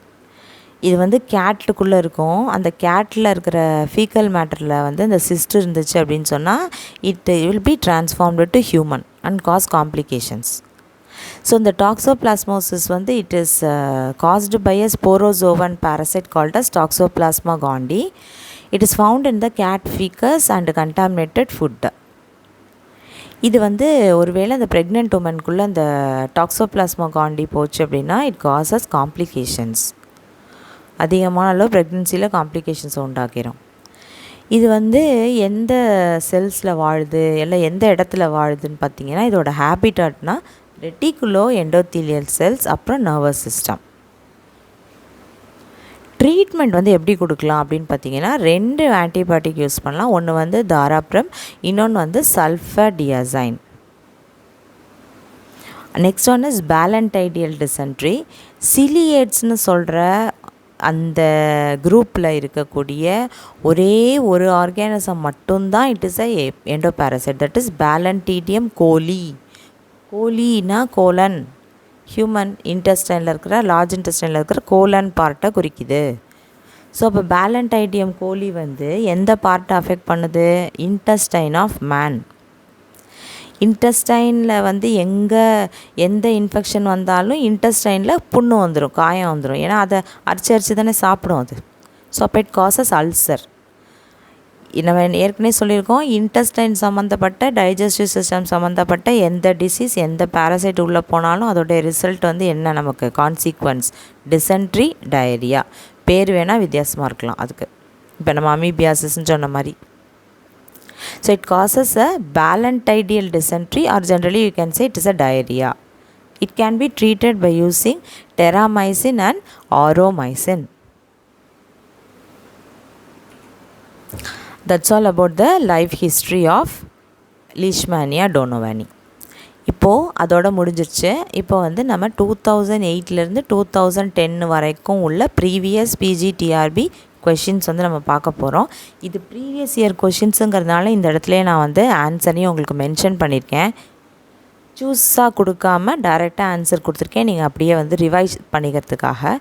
இது வந்து கேட்டுக்குள்ளே இருக்கும். அந்த கேட்டில் இருக்கிற ஃபீக்கல் மேட்டரில் வந்து இந்த சிஸ்ட் இருந்துச்சு அப்படின்னு சொன்னால் it will be transformed to human and cause complications. So இந்த டாக்ஸோபிளாஸ்மோசிஸ் வந்து it is caused by a sporozoan parasite called as Toxoplasma gondii. It is found in the cat feces and contaminated food. இது வந்து ஒருவேளை அந்த ப்ரெக்னென்ட் உமனுக்குள்ளே அந்த டாக்ஸோபிளாஸ்மா காண்டி போச்சு அப்படின்னா இட் காசஸ் காம்ப்ளிகேஷன்ஸ். அதிகமான அளவு ப்ரெக்னென்சியில் காம்ப்ளிகேஷன்ஸ் உண்டாக்கிறோம். இது வந்து எந்த செல்ஸில் வாழுது, இல்லை எந்த இடத்துல வாழுதுன்னு பார்த்தீங்கன்னா இதோட ஹேபிட்டாட்னா ரெட்டிகுலோ எண்டோத்தீலியல் செல்ஸ், அப்புறம் நர்வஸ் சிஸ்டம். ட்ரீட்மெண்ட் வந்து எப்படி கொடுக்கலாம் அப்படின்னு பார்த்தீங்கன்னா 2 ஆன்டிபயோட்டிக் யூஸ் பண்ணலாம். ஒன்று வந்து தாராப்ரம், இன்னொன்று வந்து sulfadiazine. Next one is balantidial dysentery. சிலியேட்ஸ்னு சொல்கிற அந்த குரூப்பில் இருக்கக்கூடிய ஒரே ஒரு ஆர்கானிசம் மட்டும்தான் it is a endoparasite, that is balantidium coli. கோலினா கோலன், ஹியூமன் இன்டெஸ்டைனில் இருக்கிற லார்ஜ் இன்டெஸ்டைனில் இருக்கிற கோலன் பார்ட்டை குறிக்குது. ஸோ அப்போ பேலண்டைடியம் கோலி வந்து எந்த பார்ட்டை அஃபெக்ட் பண்ணுது, இன்டெஸ்டைன் ஆஃப் மேன். இன்டெஸ்டைனில் வந்து எந்த இன்ஃபெக்ஷன் வந்தாலும் இன்டெஸ்டைனில் புண்ணு வந்துடும், காயம் வந்துடும். ஏன்னா அதை அரிச்சு தானே சாப்பிடும் அது. ஸோ அப்போ இட் காசஸ் அல்சர். நம்ம ஏற்கனவே சொல்லியிருக்கோம், இன்டெஸ்டைன் சம்மந்தப்பட்ட டைஜஸ்டிவ் சிஸ்டம் சம்மந்தப்பட்ட எந்த டிசீஸ் எந்த பேரசைட் உள்ளே போனாலும் அதோடைய ரிசல்ட் வந்து என்ன, நமக்கு கான்சிக்வன்ஸ் டிசென்ட்ரி, டயரியா. பேர் வேணால் வித்தியாசமாக இருக்கலாம் அதுக்கு. இப்போ நம்ம அமீபியாசிஸ்ன்னு சொன்ன மாதிரி. So it causes a balantidial dysentery or generally you can say it is a diarrhoea. It can be treated by using terramycin and aureomycin. That's all about the life history of leishmania donovani. இப்போது அதோட முடிஞ்சிருச்சு. இப்போ வந்து நம்ம 2008லேருந்து 2010 வரைக்கும் உள்ள ப்ரீவியஸ் பிஜிடிஆர்பி கொஷின்ஸ் வந்து நம்ம பார்க்க போகிறோம். இது ப்ரீவியஸ் இயர் கொஷின்ஸுங்கிறதுனால இந்த இடத்துல நான் வந்து ஆன்சரையும் உங்களுக்கு மென்ஷன் பண்ணியிருக்கேன். சூஸாக கொடுக்காம டைரெக்டாக ஆன்சர் கொடுத்துருக்கேன், நீங்கள் அப்படியே வந்து ரிவைஸ் பண்ணிக்கிறதுக்காக.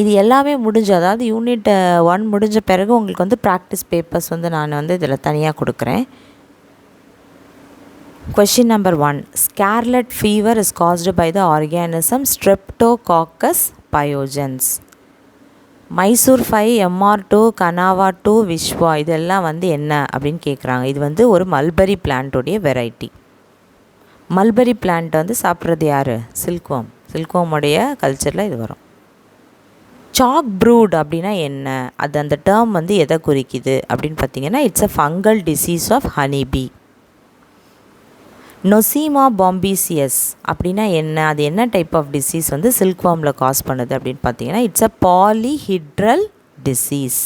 இது எல்லாமே முடிஞ்சு, அதாவது யூனிட் 1 முடிஞ்ச பிறகு உங்களுக்கு வந்து ப்ராக்டிஸ் பேப்பர்ஸ் வந்து நான் வந்து இதில் தனியாக கொடுக்குறேன். Question number 1. Scarlet fever is caused by the organism Streptococcus pyogenes. Mysore 5, MR2, கனாவா 2, Vishwa இதெல்லாம் வந்து என்ன அப்படின்னு கேட்குறாங்க. இது வந்து ஒரு மல்பரி பிளான்ட்டோடைய வெரைட்டி. மல்பரி பிளான்ட் வந்து சாப்பிட்றது யார்? சில்க்வார்ம். சில்க்வார்முடைய கல்ச்சரில் இது வரும். சாக் ப்ரூட் அப்படின்னா என்ன? அது அந்த டேர்ம் வந்து எதை குறிக்குது அப்படின்னு பார்த்தீங்கன்னா, it's a fungal disease of honeybee. Nosema bombycis அப்படின்னா என்ன? அது என்ன டைப் ஆஃப் டிசீஸ் வந்து சில்க்வார்மில் காஸ் பண்ணுது அப்படின்னு பார்த்தீங்கன்னா, it's a polyhedral disease.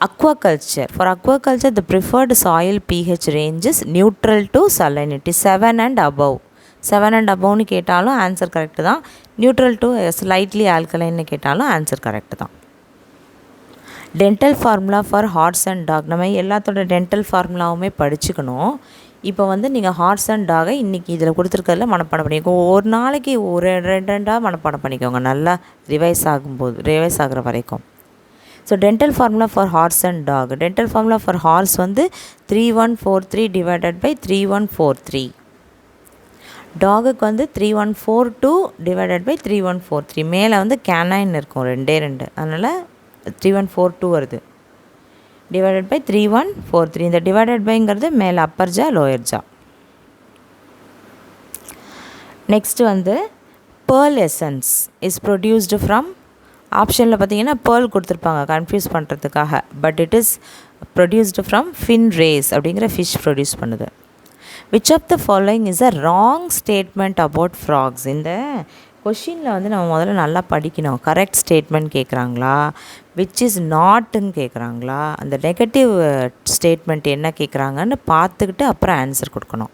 Aquaculture. For aquaculture the preferred soil pH range is neutral to salinity 7 and above. 7 and aboveனு கேட்டாலும் ஆன்சர் கரெக்டு தான். நியூட்ரல் டு ஸ்லைட்லி ஆல்கலைன்னு கேட்டாலும் ஆன்சர் கரெக்டு தான். Dental formula for horse and dog. நம்ம எல்லாத்தோட டென்டல் ஃபார்முலாவுமே படிச்சுக்கணும். இப்போ வந்து நீங்கள் ஹார்ஸ் அண்ட் டாகை இன்றைக்கி இதில் கொடுத்துருக்கறதுல மனப்பாடம் பண்ணிக்கோங்க. ஒரு நாளைக்கு ஒரு ரெண்டாக மனப்பாடம் பண்ணிக்கோங்க, நல்லா ரிவைஸ் ஆகிற வரைக்கும். So dental formula for horse and dog. Dental formula for horse வந்து 3143 டிவைடட் பை 3143. டாகுக்கு வந்து 3142 டிவைடட் பை 3143. மேலே வந்து கேனைன் இருக்கும், 2 அதனால் 3142 வருது. Divided by 3143. இந்த டிவைடட் பைங்கிறது மேலே upper jaw lower jaw. Next வந்து pearl essence is produced from. ஆப்ஷனில் பார்த்தீங்கன்னா பேர்ல் கொடுத்துருப்பாங்க கன்ஃபியூஸ் பண்ணுறதுக்காக. But it is produced from fin race அப்படிங்கிற ஃபிஷ் ப்ரொடியூஸ் பண்ணுது. Which of the following is a wrong statement about frogs. இந்த கொஷினில் வந்து நம்ம முதல்ல நல்லா படிக்கணும். கரெக்ட் ஸ்டேட்மெண்ட் கேட்குறாங்களா, விச் இஸ் நாட்டுன்னு கேட்குறாங்களா, அந்த நெகட்டிவ் ஸ்டேட்மெண்ட் என்ன கேட்குறாங்கன்னு பார்த்துக்கிட்டு அப்புறம் ஆன்சர் கொடுக்கணும்.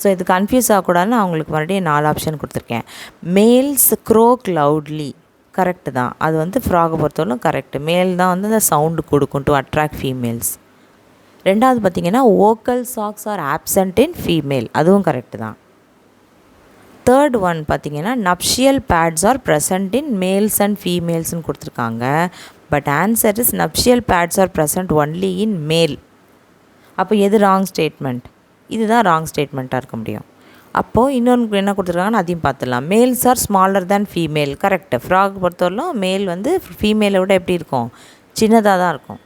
ஸோ இது கன்ஃபியூஸ் ஆகக்கூடாதுன்னு அவங்களுக்கு மறுபடியும் 4 ஆப்ஷன் கொடுத்துருக்கேன். மேல்ஸ் க்ரோக் லவுட்லி கரெக்டு தான். அது வந்து ஃப்ராகை பொறுத்தவரைக்கும் கரெக்டு. மேல் தான் வந்து அந்த சவுண்டு கொடுக்கும் டு அட்ராக்ட் ஃபீமேல்ஸ். ரெண்டாவது பார்த்திங்கன்னா vocal sacs are absent in female, அதுவும் கரெக்டு தான். தேர்ட் ஒன் பார்த்திங்கன்னா nuptial pads are present in males and ஃபீமேல்ஸ்னு கொடுத்துருக்காங்க. But answer is nuptial pads are present only in male. அப்போ எது ராங் ஸ்டேட்மெண்ட்? இதுதான் ராங் ஸ்டேட்மெண்ட்டாக இருக்க முடியும். அப்போது இன்னொன்று என்ன கொடுத்துருக்காங்கன்னு அதையும் பார்த்துடலாம். Males are smaller than female correct. Frog பொறுத்தவரைக்கும் மேல் வந்து ஃபீமேலை விட எப்படி இருக்கும்? சின்னதாக தான் இருக்கும்.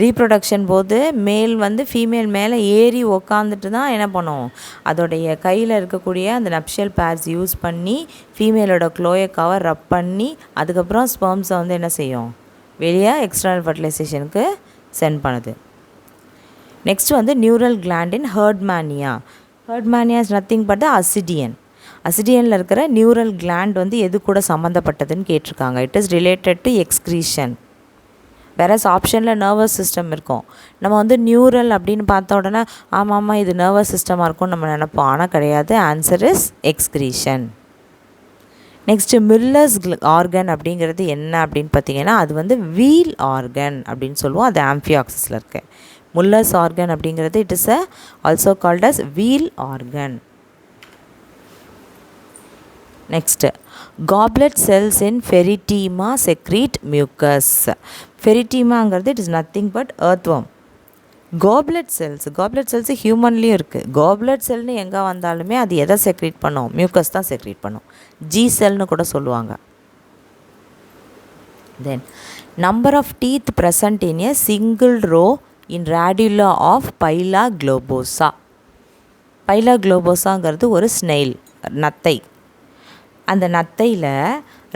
ரீப்ரொடக்ஷன் போது மேல் வந்து ஃபீமேல் மேலே ஏறி உக்காந்துட்டு தான் என்ன பண்ணும், அதோடைய கையில் இருக்கக்கூடிய அந்த நப்ஷியல் பேட்ஸ் யூஸ் பண்ணி ஃபீமேலோட க்ளோயக்காவை ரப் பண்ணி அதுக்கப்புறம் ஸ்பெர்ம்ஸை வந்து என்ன செய்யும், வெளியே எக்ஸ்டர்னல் ஃபர்டிலைசேஷனுக்கு சென்ட் பண்ணுது. நெக்ஸ்ட் வந்து neural gland in Herdmania. Herdmania is nothing but the ascidian. அசிடியனில் இருக்கிற நியூரல் கிளாண்ட் வந்து எது கூட சம்மந்தப்பட்டதுன்னு கேட்டிருக்காங்க. It is related to excretion. Whereas ஆப்ஷனில் நர்வஸ் சிஸ்டம் இருக்கும். நம்ம வந்து நியூரல் அப்படின்னு பார்த்த உடனே ஆமாம் இது நர்வஸ் சிஸ்டமாக இருக்கும்னு நம்ம நினைப்போம், ஆனால் கிடையாது. Answer is excretion. Next millers organ அப்படிங்கிறது என்ன அப்படின்னு பார்த்தீங்கன்னா, அது வந்து வீல் ஆர்கன் அப்படின்னு சொல்லுவோம். அது ஆம்ஃபியாக்சிஸில் இருக்கு. முல்லர்ஸ் ஆர்கன் அப்படிங்கிறது it is also called as wheel organ. Next goblet cells in Pheretima secrete mucus. ஃபெரிட்டீமாங்கிறது it is nothing but earthworm. Goblet cells ஹியூமன்லேயும் இருக்குது. காப்லெட் செல்னு எங்கே வந்தாலுமே அது எதை செக்ரீட் பண்ணும்? மியூக்கஸ் தான் செக்ரீட் பண்ணும். ஜி செல்னு கூட சொல்லுவாங்க. Then number of teeth present in a single row in radula of Pila globosa. Pila குளோபோசாங்கிறது ஒரு ஸ்னெயில், நத்தை. அந்த நத்தையில்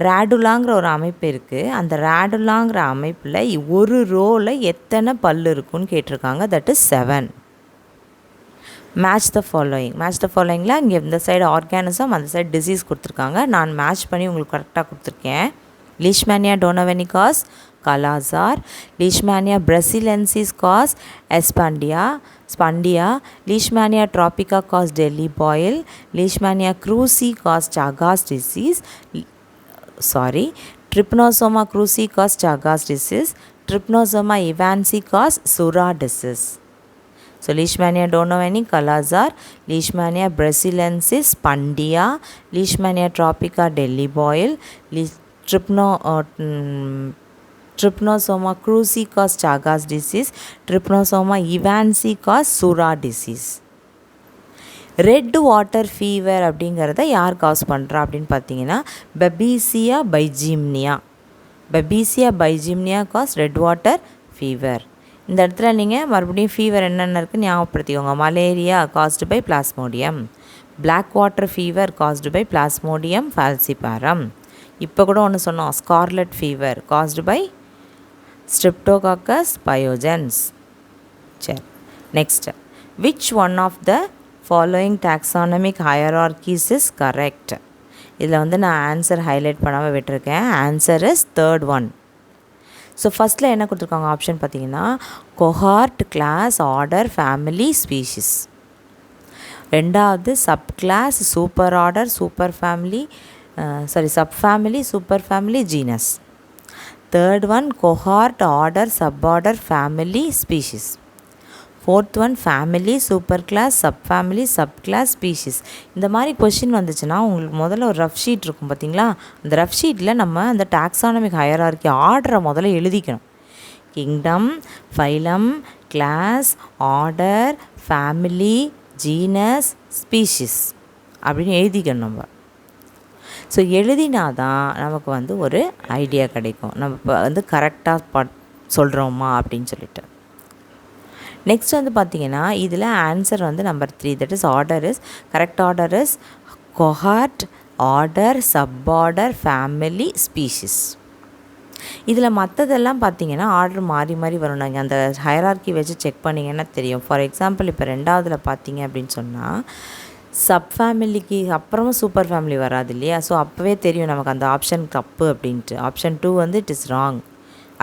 ரேடுலாங்கிற ஒரு அமைப்பு இருக்குது. அந்த ரேடுலாங்கிற அமைப்பில் ஒரு ரோவில் எத்தனை பல் இருக்குன்னு கேட்டிருக்காங்க. That is 7. மேட்ச் த ஃபாலோயிங்கில் இங்கே இந்த சைடு ஆர்கானிசம், அந்த சைடு டிசீஸ் கொடுத்துருக்காங்க. நான் மேட்ச் பண்ணி உங்களுக்கு கரெக்டாக கொடுத்துருக்கேன். Leishmania donovani causes Kala-azar. Leshmania brasiliensis cause spondia. Leshmania tropica cause Delhi boil. Leshmania cruzi cause Chagas disease. Trypanosoma cruzi cause Chagas disease. Trypanosoma evansi cause Sura disease. So Leshmania donovani, Kala-azar, Leshmania brasiliensis, Spondia, Leshmania tropica, Delhi boil, Trypanosoma cruzi cause Chagas disease, Trypanosoma evansi cause Sura disease. Red water fever அப்படிங்கிறத யார் காஸ் பண்ணுறா அப்படின்னு பார்த்தீங்கன்னா Babesia bigemina causes red water fever. இந்த இடத்துல நீங்கள் மறுபடியும் ஃபீவர் என்னென்ன இருக்குன்னு ஞாபகப்படுத்திக்கோங்க. Malaria caused by Plasmodium, black water fever caused by Plasmodium falciparum. இப்போ கூட ஒன்று சொன்னோம், scarlet fever caused by Streptococcus pyogenes. சரி, next, which one of the following taxonomic hierarchies is correct? இதில் வந்து நான் ஆன்சர் ஹைலைட் பண்ணாமல் விட்டுருக்கேன். Answer is third one. So ஃபஸ்ட்டில் என்ன கொடுத்துருக்காங்க ஆப்ஷன் பார்த்தீங்கன்னா cohort, class, order, family, species. ரெண்டாவது sub class, super order, super family, sub family, super family, genus. Third one cohort, order, sub order, family, species. Fourth one family, super class, sub family, sub class, species. இந்த மாதிரி கொஷின் வந்துச்சுன்னா உங்களுக்கு முதல்ல ஒரு ரஃப் ஷீட் இருக்கும் பார்த்தீங்களா, அந்த ரஃப் ஷீட்டில் நம்ம அந்த டாக்ஸானமிக் ஹையரார்கி ஆர்டரை முதல்ல எழுதிக்கணும். Kingdom, phylum, class, order, family, genus, species அப்படின்னு எழுதிக்கணும் நம்ம. ஸோ எழுதினா தான் நமக்கு வந்து ஒரு ஐடியா கிடைக்கும், நம்ம இப்போ வந்து கரெக்டாக சொல்கிறோமா அப்படின்னு சொல்லிட்டு. நெக்ஸ்ட் வந்து பார்த்திங்கன்னா இதில் ஆன்சர் வந்து number 3, that is order is correct. Order is cohort, order, sub order, family, species. இதில் மற்றதெல்லாம் பார்த்திங்கன்னா ஆர்டர் மாறி மாறி வரும். நீங்கள் அந்த ஹையரார்கி வச்சு செக் பண்ணிங்கன்னா தெரியும். ஃபார் எக்ஸாம்பிள் இப்போ ரெண்டாவதில் பார்த்தீங்க அப்படின்னு சொன்னால் சப் ஃபேமிலிக்கு அப்புறமா சூப்பர் ஃபேமிலி வராது இல்லையா, ஸோ அப்போவே தெரியும் நமக்கு அந்த ஆப்ஷன் தப்பு அப்படின்ட்டு. ஆப்ஷன் 2 வந்து இட் இஸ் ராங்.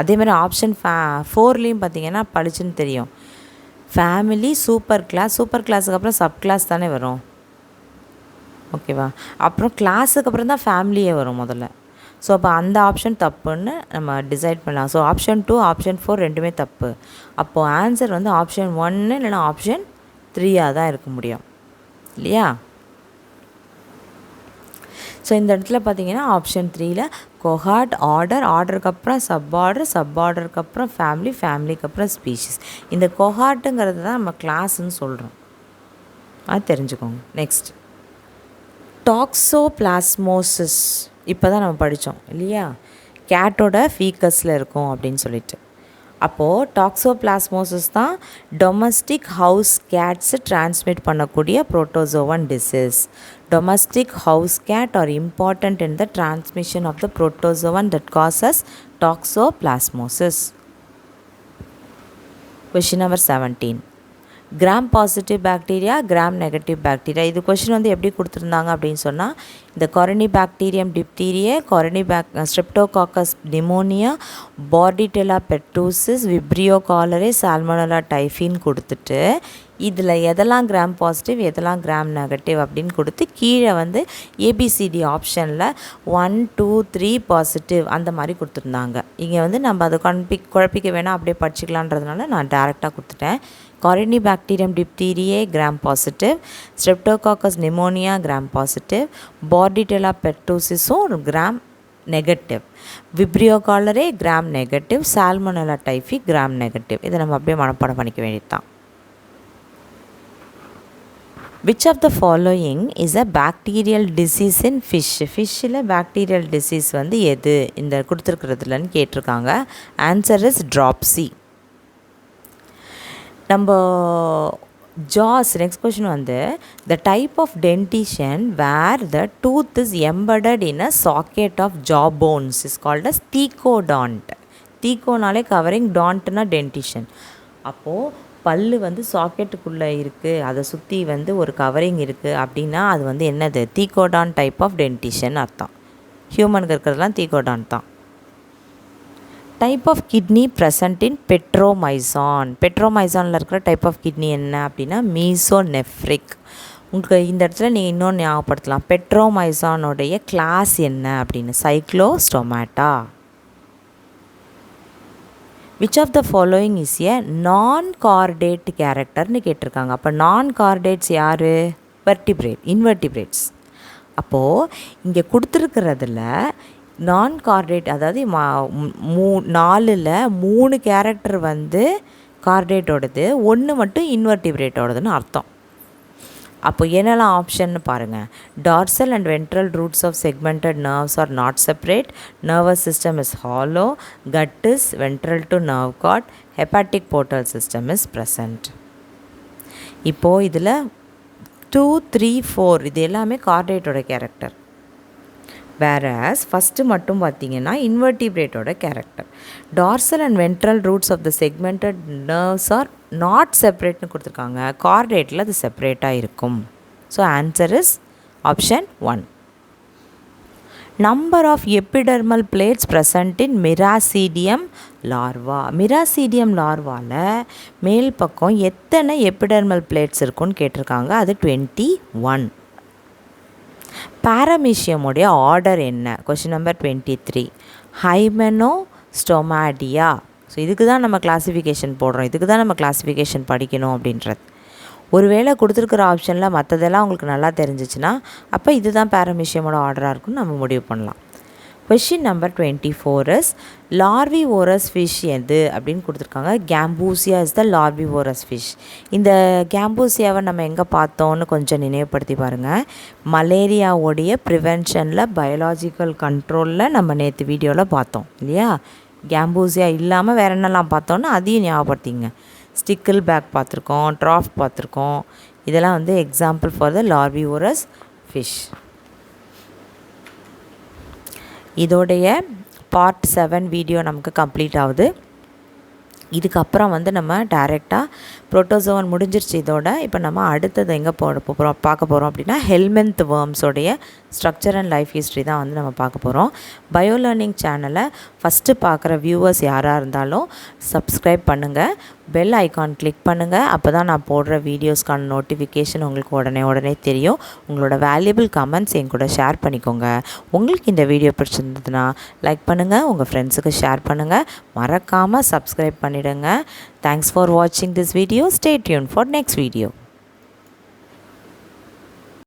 அதேமாதிரி ஆப்ஷன் 4லேயும் பார்த்திங்கன்னா பளிச்சுன்னு தெரியும். ஃபேமிலி, சூப்பர் கிளாஸுக்கு அப்புறம் சப் கிளாஸ் தானே வரும், ஓகேவா? அப்புறம் கிளாஸுக்கு அப்புறம் தான் ஃபேமிலியே வரும் முதல்ல. ஸோ அப்போ அந்த ஆப்ஷன் தப்புன்னு நம்ம டிசைட் பண்ணலாம். ஸோ ஆப்ஷன் 2, ஆப்ஷன் 4 ரெண்டுமே தப்பு. அப்போது ஆன்சர் வந்து ஆப்ஷன் 1 இல்லைனா ஆப்ஷன் 3 தான் இருக்க முடியும் இல்லையா? ஸோ இந்த இடத்துல பார்த்தீங்கன்னா ஆப்ஷன் 3ல் கொஹார்ட், ஆர்டருக்கு அப்புறம் சப் ஆர்டருக்கு அப்புறம் ஃபேமிலிக்கு அப்புறம் ஸ்பீஷிஸ். இந்த கொஹார்ட்டுங்கிறது தான் நம்ம கிளாஸ்ன்னு சொல்கிறோம், அது தெரிஞ்சுக்கோங்க. நெக்ஸ்ட் டாக்ஸோபிளாஸ்மோசிஸ், இப்போ தான் நம்ம படித்தோம் இல்லையா, கேட்டோட ஃபீக்கஸில் இருக்கும் அப்படின்னு சொல்லிட்டு. அப்போது டாக்ஸோபிளாஸ்மோசிஸ் தான் டொமஸ்டிக் ஹவுஸ் கேட்ஸு டிரான்ஸ்மிட் பண்ணக்கூடிய protozoan disease. Domestic house cat are important in the transmission of the protozoan that causes toxoplasmosis. Question number 17. Gram positive bacteria, gram negative bacteria. இது கொஷின் வந்து எப்படி கொடுத்துருந்தாங்க அப்படின்னு சொன்னால் இந்த Corynebacterium diphtheriae, Streptococcus pneumoniae, Bordetella pertussis, Vibrio cholerae, Salmonella டைஃபின்னு கொடுத்துட்டு இதில் எதெல்லாம் கிராம் பாசிட்டிவ் எதெல்லாம் கிராம் நெகட்டிவ் அப்படின்னு கொடுத்து கீழே வந்து ஏபிசிடி ஆப்ஷனில் 1, 2, 3 பாசிட்டிவ் அந்த மாதிரி கொடுத்துருந்தாங்க. இங்கே வந்து நம்ம அதை குழப்பிக்க வேணாம், அப்படியே படிச்சிக்கலான்றதுனால நான் டேரெக்டாக கொடுத்துட்டேன். Corynebacterium diphtheriae gram positive, Streptococcus pneumoniae gram positive, Bordetella பெர்டூசிஸும் gram negative, Vibrio cholerae gram negative, Salmonella typhi gram negative. இதை நம்ம அப்படியே மனப்பாடம் பண்ணிக்க வேண்டியது தான். Which of the following is a bacterial disease in fish? ஃபிஷ்ஷில் bacterial disease வந்து எது இந்த கொடுத்துருக்கிறதுலன்னு கேட்டிருக்காங்க. Answer is dropsy. நம்ம jaws, நெக்ஸ்ட் கொஷின் வந்து the type of dentition where the tooth is embedded in a socket of jaw bones is called as thecodont. தீக்கோனாலே கவரிங், டான்ட்னா டென்டிஷன். அப்போது பல் வந்து சாக்கெட்டுக்குள்ளே இருக்குது, அதை சுற்றி வந்து ஒரு கவரிங் இருக்குது அப்படின்னா அது வந்து என்னது? தீக்கோடான் டைப் ஆஃப் டென்டிஷன் அர்த்தம். ஹியூமனுக்கு இருக்கிறதுலாம் தீக்கோடான் தான். Type of kidney present in Petromyzon. பெட்ரோமைசானில் இருக்கிற டைப் ஆஃப் கிட்னி என்ன அப்படின்னா மீசோநெஃப்ரிக். உங்களுக்கு இந்த இடத்துல நீங்கள் இன்னொன்று ஞாபகப்படுத்தலாம். பெட்ரோமைசானுடைய கிளாஸ் என்ன அப்படின்னு, Cyclostomata. Which of the following is a non chordate கேரக்டர்னு கேட்டிருக்காங்க. அப்போ நான் கார்டேட்ஸ் யார்? Vertebrate, invertebrates. அப்போது இங்கே கொடுத்துருக்கிறதுல நான் கார்டேட், அதாவது 4ல் 3 கேரக்டர் வந்து கார்டேட்டோடது, 1 மட்டும் இன்வெர்டிப்ரேட்டோடதுன்னு அர்த்தம். அப்போ என்னெல்லாம் ஆப்ஷன்னு பாருங்கள். Dorsal and ventral roots of segmented nerves are not separate, nervous system is hollow, gut is ventral to nerve cord, hepatic portal system is present. இப்போது இதில் 2, 3, 4 இது எல்லாமே கார்டேட்டோட கேரக்டர். வேறஸ் ஃபஸ்ட்டு மட்டும் பார்த்திங்கன்னா இன்வெர்டிப்ரேட்டோட character. Dorsal and ventral roots of the segmented nerves are not செப்பரேட்னு கொடுத்துருக்காங்க. கார்டேட்டில் அது செப்பரேட்டாக இருக்கும். So answer is option 1. Number of epidermal plates present in miracidium larva. Miracidium லார்வாவில் மேல் பக்கம் எத்தனை எபிடெர்மல் பிளேட்ஸ் இருக்குன்னு கேட்டிருக்காங்க. அது 21. பாரமீஷியமுடைய ஆர்டர் என்ன? Question number 23. ஹைமெனோஸ்டோமாடியா. ஸோ இதுக்கு தான் நம்ம கிளாஸிஃபிகேஷன் போடுறோம், இதுக்கு தான் நம்ம கிளாஸிஃபிகேஷன் படிக்கணும் அப்படின்றது. ஒருவேளை கொடுத்துருக்குற ஆப்ஷனில் மற்றதெல்லாம் உங்களுக்கு நல்லா தெரிஞ்சிச்சுன்னா அப்போ இதுதான் பாரமீஷியமோட ஆர்டராக இருக்குன்னு நம்ம முடிவு பண்ணலாம். கொஷின் நம்பர் 24 இஸ் லார்விவோரஸ் ஃபிஷ் எது அப்படின்னு கொடுத்துருக்காங்க. கேம்பூசியா இஸ் த லார்விவோரஸ் ஃபிஷ். இந்த கேம்பூசியாவை நம்ம எங்கே பார்த்தோன்னு கொஞ்சம் நினைவுபடுத்தி பாருங்கள். மலேரியாவுடைய ப்ரிவென்ஷனில் பயாலாஜிக்கல் கண்ட்ரோலில் நம்ம நேற்று வீடியோவில் பார்த்தோம் இல்லையா. கேம்பூசியா இல்லாமல் வேறு என்னெல்லாம் பார்த்தோன்னு அதையும் ஞாபகப்படுத்திங்க. ஸ்டிக்கிள் பேக் பார்த்துருக்கோம், ட்ராஃப் பார்த்துருக்கோம். இதெல்லாம் வந்து எக்ஸாம்பிள் ஃபார் த லார்விவோரஸ் ஃபிஷ். இதோடைய பார்ட் 7 வீடியோ நமக்கு கம்ப்ளீட் ஆகுது. இதுக்கப்புறம் வந்து நம்ம டைரெக்டாக புரோட்டோசோவன் முடிஞ்சிருச்சு இதோட. இப்போ நம்ம அடுத்தது எங்கே பார்க்க போகிறோம் அப்படின்னா ஹெல்மென்த் வேர்ம்ஸோடைய ஸ்ட்ரக்சர் அண்ட் லைஃப் ஹிஸ்ட்ரி தான் வந்து நம்ம பார்க்க போகிறோம். பயோ லேர்னிங் சேனலை ஃபஸ்ட்டு பார்க்குற வியூவர்ஸ் யாராக இருந்தாலும் சப்ஸ்கிரைப் பண்ணுங்கள், பெல் ஐக்கான் கிளிக் பண்ணுங்கள். அப்போ தான் நான் போடுற வீடியோஸ்க்கான நோட்டிஃபிகேஷன் உங்களுக்கு உடனே தெரியும். உங்களோட வேல்யூபிள் கமெண்ட்ஸ் என் கூட ஷேர் பண்ணிக்கோங்க. உங்களுக்கு இந்த வீடியோ பிடிச்சிருந்ததுன்னா லைக் பண்ணுங்கள், உங்கள் ஃப்ரெண்ட்ஸுக்கு ஷேர் பண்ணுங்கள், மறக்காமல் சப்ஸ்கிரைப் பண்ணிவிடுங்க. Thanks for watching this video. Stay tuned for next video.